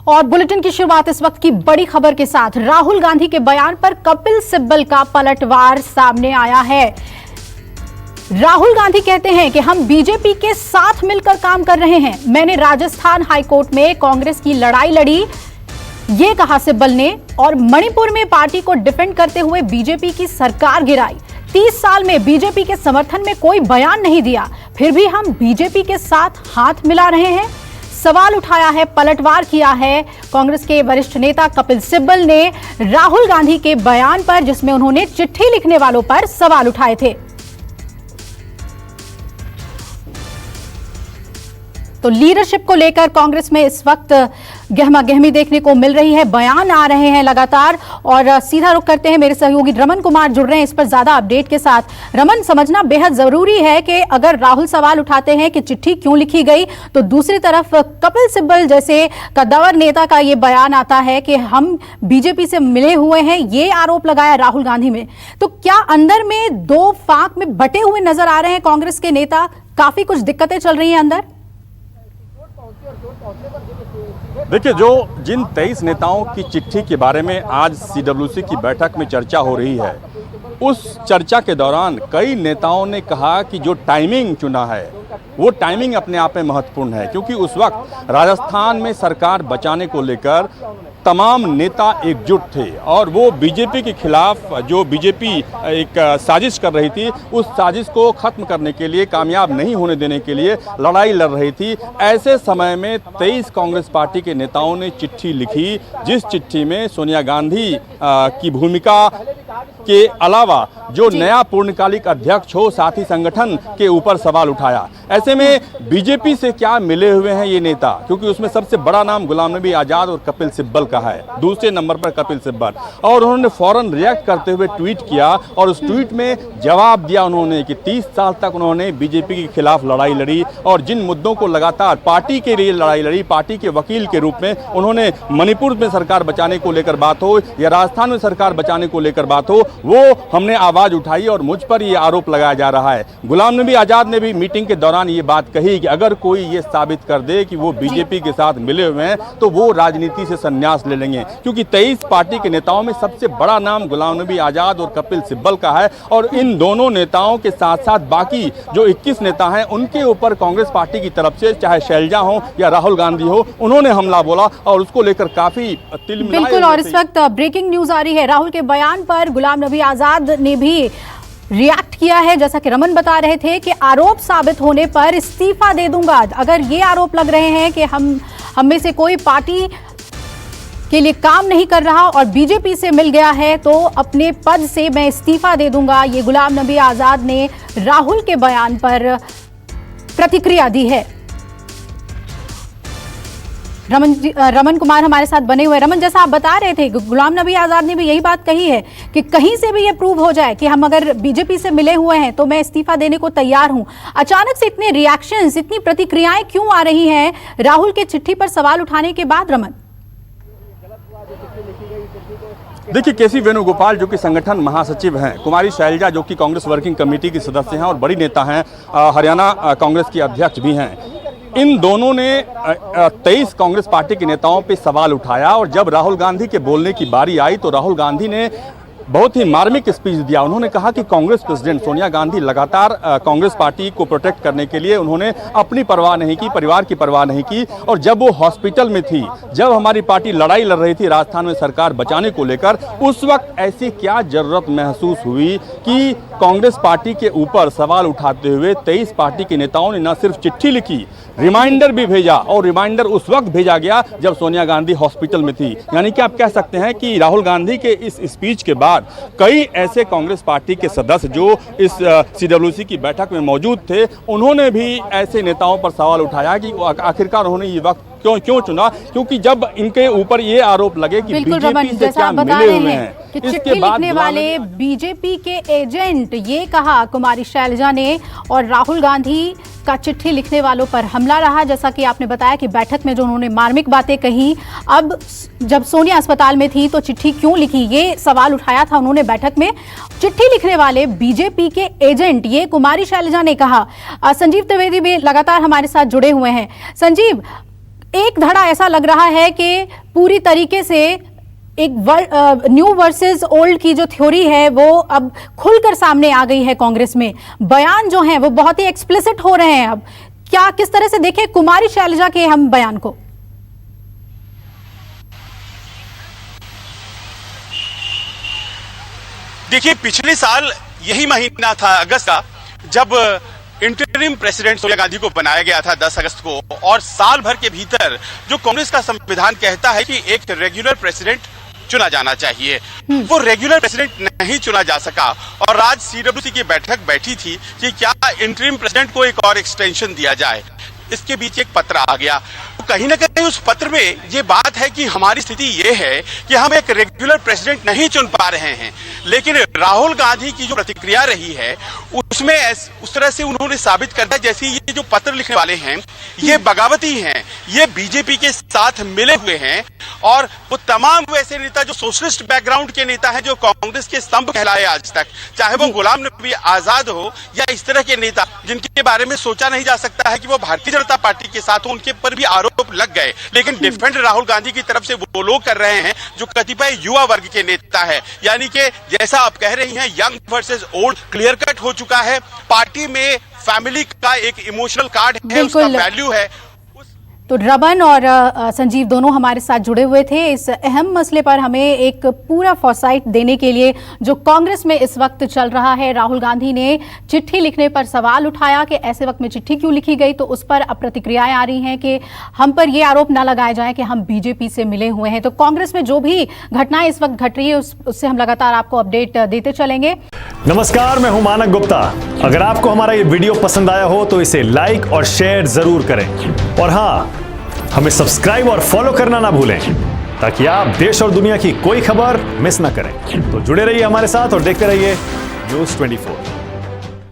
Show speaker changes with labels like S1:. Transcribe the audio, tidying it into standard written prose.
S1: और बुलेटिन की शुरुआत इस वक्त की बड़ी खबर के साथ। राहुल गांधी के बयान पर कपिल सिब्बल का पलटवार सामने आया है। राहुल गांधी कहते हैं कि हम बीजेपी के साथ मिलकर काम कर रहे हैं। मैंने राजस्थान हाईकोर्ट में कांग्रेस की लड़ाई लड़ी, ये कहा सिब्बल ने, और मणिपुर में पार्टी को डिफेंड करते हुए बीजेपी की सरकार गिराई। 30 साल में बीजेपी के समर्थन में कोई बयान नहीं दिया, फिर भी हम बीजेपी के साथ हाथ मिला रहे हैं। सवाल उठाया है, पलटवार किया है कांग्रेस के वरिष्ठ नेता कपिल सिब्बल ने राहुल गांधी के बयान पर, जिसमें उन्होंने चिट्ठी लिखने वालों पर सवाल उठाए थे। तो लीडरशिप को लेकर कांग्रेस में इस वक्त गहमागहमी देखने को मिल रही है, बयान आ रहे हैं लगातार। और सीधा रुख करते हैं, मेरे सहयोगी रमन कुमार जुड़ रहे हैं इस पर ज्यादा अपडेट के साथ। रमन, समझना बेहद जरूरी है कि अगर राहुल सवाल उठाते हैं कि चिट्ठी क्यों लिखी गई, तो दूसरी तरफ कपिल सिब्बल जैसे कद्दावर नेता का ये बयान आता है कि हम बीजेपी से मिले हुए हैं, ये आरोप लगाया राहुल गांधी में। तो क्या अंदर में दो फाक में बटे हुए नजर आ रहे हैं कांग्रेस के नेता? काफी कुछ दिक्कतें चल रही हैं अंदर।
S2: देखिए, जिन 23 नेताओं की चिट्ठी के बारे में आज सीडब्ल्यूसी की बैठक में चर्चा हो रही है, उस चर्चा के दौरान कई नेताओं ने कहा कि जो टाइमिंग चुना है वो टाइमिंग अपने आप में महत्वपूर्ण है, क्योंकि उस वक्त राजस्थान में सरकार बचाने को लेकर तमाम नेता एकजुट थे और वो बीजेपी के खिलाफ जो बीजेपी एक साजिश कर रही थी, उस साजिश को खत्म करने के लिए, कामयाब नहीं होने देने के लिए लड़ाई लड़ रही थी। ऐसे समय में 23 कांग्रेस पार्टी के नेताओं ने चिट्ठी लिखी, जिस चिट्ठी में सोनिया गांधी की भूमिका के अलावा जो नया पूर्णकालिक अध्यक्ष हो, साथ ही संगठन के ऊपर सवाल उठाया। ऐसे में बीजेपी से क्या मिले हुए हैं ये नेता, क्योंकि उसमें सबसे बड़ा नाम गुलाम नबी आजाद और कपिल सिब्बल का है, दूसरे नंबर पर कपिल सिब्बल। और उन्होंने फौरन रिएक्ट करते हुए ट्वीट किया और उस ट्वीट में जवाब दिया उन्होंने कि 30 साल तक उन्होंने बीजेपी के खिलाफ लड़ाई लड़ी और जिन मुद्दों को लगातार पार्टी के लिए लड़ाई लड़ी, पार्टी के वकील के रूप में उन्होंने मणिपुर में सरकार बचाने को लेकर बात हो या राजस्थान में सरकार बचाने को लेकर बात हो, वो हमने आवाज उठाई और मुझ पर ये आरोप लगाया जा रहा है। गुलाम नबी आजाद ने भी मीटिंग के दौरान ये बात कही कि अगर कोई ये साबित कर दे कि वो बीजेपी के साथ मिले हुए हैं तो वो राजनीति से संन्यास ले लेंगे, क्योंकि 23 पार्टी के नेताओं में सबसे बड़ा नाम गुलाम नबी आजाद और कपिल सिब्बल का है। और इन दोनों नेताओं के साथ साथ बाकी जो 21 नेता हैं, उनके ऊपर कांग्रेस पार्टी की तरफ से चाहे शैलजा हो या राहुल गांधी हो, उन्होंने हमला बोला और उसको लेकर काफी तिलमिलाए।
S1: बिल्कुल, और इस वक्त ब्रेकिंग न्यूज आ रही है, राहुल के बयान पर गुलाम नबी आजाद ने भी रिएक्ट किया है। जैसा कि रमन बता रहे थे कि आरोप साबित होने पर इस्तीफा दे दूंगा। अगर ये आरोप लग रहे हैं कि हम में से कोई पार्टी के लिए काम नहीं कर रहा और बीजेपी से मिल गया है तो अपने पद से मैं इस्तीफा दे दूंगा, ये गुलाम नबी आजाद ने राहुल के बयान पर प्रतिक्रिया दी है। रमन कुमार हमारे साथ बने हुए। रमन, जैसा आप बता रहे थे, गुलाम नबी आजाद ने भी यही बात कही है कि कहीं से भी ये प्रूव हो जाए कि हम अगर बीजेपी से मिले हुए हैं तो मैं इस्तीफा देने को तैयार हूं। अचानक से इतने रिएक्शंस, इतनी प्रतिक्रियाएं क्यों आ रही हैं राहुल के चिट्ठी पर सवाल उठाने के बाद? रमन,
S2: देखिए, केसी वेणुगोपाल जो कि संगठन महासचिव हैं, कुमारी शैलजा जो कि कांग्रेस वर्किंग कमेटी की सदस्य हैं और बड़ी नेता हैं, हरियाणा कांग्रेस की अध्यक्ष भी हैं, इन दोनों ने 23 कांग्रेस पार्टी के नेताओं पे सवाल उठाया। और जब राहुल गांधी के बोलने की बारी आई तो राहुल गांधी ने बहुत ही मार्मिक स्पीच दिया। उन्होंने कहा कि कांग्रेस प्रेसिडेंट सोनिया गांधी लगातार कांग्रेस पार्टी को प्रोटेक्ट करने के लिए उन्होंने अपनी परवाह नहीं की, परिवार की परवाह नहीं की। और जब वो हॉस्पिटल में थी, जब हमारी पार्टी लड़ाई लड़ रही थी राजस्थान में सरकार बचाने को लेकर, उस वक्त ऐसी क्या जरूरत महसूस हुई कि कांग्रेस पार्टी के ऊपर सवाल उठाते हुए 23 पार्टी के नेताओं ने न सिर्फ चिट्ठी लिखी, रिमाइंडर भी भेजा। और रिमाइंडर उस वक्त भेजा गया जब सोनिया गांधी हॉस्पिटल में थी। यानी कि आप कह सकते हैं कि राहुल गांधी के इस स्पीच के बाद कई ऐसे कांग्रेस पार्टी के सदस्य जो इस सीडब्ल्यूसी की बैठक में मौजूद थे, उन्होंने भी ऐसे नेताओं पर सवाल उठाया कि आखिरकार उन्होंने ये वक्त क्यों चुना, क्योंकि जब इनके ऊपर ये आरोप लगे कि बीजेपी से क्या मिले हुए हैं
S1: कि चिट्ठी लिखने वाले बीजेपी के एजेंट, ये कहा कुमारी शैलजा ने, और राहुल गांधी का चिट्ठी लिखने वालों पर हमला रहा। जैसा कि आपने बताया कि बैठक में जो उन्होंने मार्मिक बातें कही, अब जब सोनिया अस्पताल में थी तो चिट्ठी क्यों लिखी, ये सवाल उठाया था उन्होंने बैठक में। चिट्ठी लिखने वाले बीजेपी के एजेंट, ये कुमारी शैलजा ने कहा। संजीव त्रिवेदी भी लगातार हमारे साथ जुड़े हुए हैं। संजीव, एक धड़ा ऐसा लग रहा है कि पूरी तरीके से एक न्यू वर्सेस ओल्ड की जो थ्योरी है वो अब खुलकर सामने आ गई है कांग्रेस में। बयान जो हैं वो बहुत ही एक्सप्लिसिट हो रहे हैं। अब क्या किस तरह से देखें कुमारी शैलजा के हम बयान को?
S3: देखिए, पिछले साल यही महीना था अगस्त का, जब इंटरिम प्रेसिडेंट सोनिया गांधी को बनाया गया था 10 अगस्त को, और साल भर के भीतर जो कांग्रेस का संविधान कहता है कि एक रेगुलर प्रेसिडेंट चुना जाना चाहिए, वो रेगुलर प्रेसिडेंट नहीं चुना जा सका। और आज सीडब्ल्यूसी की बैठक बैठी थी कि क्या इंटरिम प्रेसिडेंट को एक और एक्सटेंशन दिया जाए। इसके बीच एक पत्र आ गया। तो कहीं ना कहीं उस पत्र में ये बात है कि हमारी स्थिति ये है कि हम एक रेगुलर प्रेसिडेंट नहीं चुन पा रहे हैं। लेकिन राहुल गांधी की जो प्रतिक्रिया रही है उसमें उस तरह से उन्होंने साबित कर दिया जैसे ये जो पत्र लिखने वाले हैं ये बगावती हैं, ये बीजेपी के साथ मिले हुए हैं। और वो तमाम वैसे नेता जो सोशलिस्ट बैकग्राउंड के नेता हैं, जो कांग्रेस के स्तंभ कहलाए आज तक, चाहे वो गुलाम नबी आजाद हो या इस तरह के नेता जिनके बारे में सोचा नहीं जा सकता है कि वो भारतीय जनता पार्टी के साथ हो, उनके पर भी आरोप लग गए। लेकिन डिफेंड राहुल गांधी की तरफ से वो लोग कर रहे हैं जो कतिपय युवा वर्ग के नेता है। यानी कि जैसा आप कह रही हैं, young versus old clear cut हो चुका है। पार्टी में फैमिली का एक इमोशनल कार्ड है, उसका वैल्यू है।
S1: तो रमन और संजीव दोनों हमारे साथ जुड़े हुए थे इस अहम मसले पर हमें एक पूरा फॉरसाइट देने के लिए। जो कांग्रेस में इस वक्त चल रहा है, राहुल गांधी ने चिट्ठी लिखने पर सवाल उठाया कि ऐसे वक्त में चिट्ठी क्यों लिखी गई, तो उस पर अब प्रतिक्रियाएं आ रही हैं कि हम पर यह आरोप न लगाया जाए कि हम बीजेपी से मिले हुए हैं। तो कांग्रेस में जो भी घटनाएं इस वक्त घट रही है उससे हम लगातार आपको अपडेट देते चलेंगे।
S4: नमस्कार, मैं हूं मानक गुप्ता। अगर आपको हमारा ये वीडियो पसंद आया हो तो इसे लाइक और शेयर जरूर करें, और हाँ, हमें सब्सक्राइब और फॉलो करना ना भूलें ताकि आप देश और दुनिया की कोई खबर मिस ना करें। तो जुड़े रहिए हमारे साथ और देखते रहिए News 24।